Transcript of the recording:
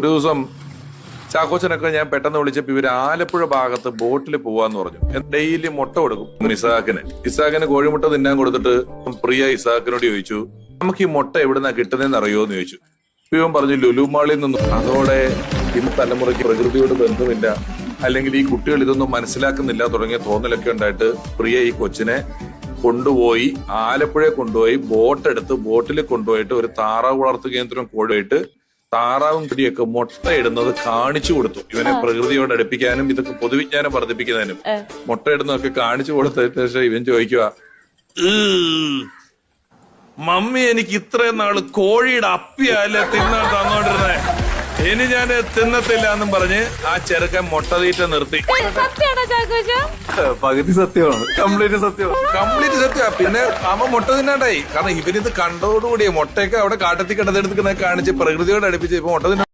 ഒരു ദിവസം ചാക്കോച്ചനൊക്കെ ഞാൻ പെട്ടെന്ന് വിളിച്ചപ്പോ ഇവര് ആലപ്പുഴ ഭാഗത്ത് ബോട്ടിൽ പോവാന്ന് പറഞ്ഞു. ഡെയിലി മുട്ട കൊടുക്കും ഇസാഖിന് കോഴിമുട്ട തിന്നാൻ കൊടുത്തിട്ട് പ്രിയ ഇസാഖിനോട് ചോദിച്ചു, നമുക്ക് ഈ മുട്ട എവിടുന്നാ കിട്ടുന്നതെന്ന് അറിയോന്ന് ചോദിച്ചു. ഇവൻ പറഞ്ഞു ലുലുമാളിൽ നിന്നും. അതോടെ ഇന്ന് തലമുറയ്ക്ക് പ്രകൃതിയോട് ബന്ധമില്ല, അല്ലെങ്കിൽ ഈ കുട്ടികൾ ഇതൊന്നും മനസ്സിലാക്കുന്നില്ല തുടങ്ങിയ തോന്നലൊക്കെ ഉണ്ടായിട്ട് പ്രിയ ഈ കൊച്ചിനെ കൊണ്ടുപോയി ആലപ്പുഴയെ കൊണ്ടുപോയി ബോട്ടിൽ കൊണ്ടുപോയിട്ട് ഒരു താറാവ് വളർത്തു കേന്ദ്രം കൊണ്ടുപോയിട്ട് താറാവും കുടിയൊക്കെ മുട്ടയിടുന്നത് കാണിച്ചു കൊടുത്തു. ഇവനെ പ്രകൃതിയോട് അടുപ്പിക്കാനും ഇതൊക്കെ പൊതുവിജ്ഞാനം വർദ്ധിപ്പിക്കുന്നതിനും മുട്ടയിടുന്നതൊക്കെ കാണിച്ചു കൊടുത്തതിന് ശേഷം ഇവൻ ചോദിക്കുക, മമ്മി എനിക്ക് ഇത്രയും നാള് കോഴിയുടെ അപ്പിയല്ലേ തിന്നാൻ തന്നോണ്ടിരുന്നേ, ഇനി ഞാൻ തിന്നത്തില്ല എന്നും പറഞ്ഞ് ആ ചെറുക്കൻ മുട്ട തീറ്റ നിർത്തി. പകുതി സത്യമാണ്, കംപ്ലീറ്റ് സത്യമാണ്. പിന്നെ അവൻ മുട്ട തിന്നാണ്ടായി. കാരണം ഇവരിത് കണ്ടതോടുകൂടിയ മുട്ടയൊക്കെ അവിടെ കാട്ടത്തി കിടന്നെടുക്കുന്ന കാണിച്ച് പ്രകൃതിയോട് അടുപ്പിച്ച് ഇപ്പൊ മുട്ട തിന്ന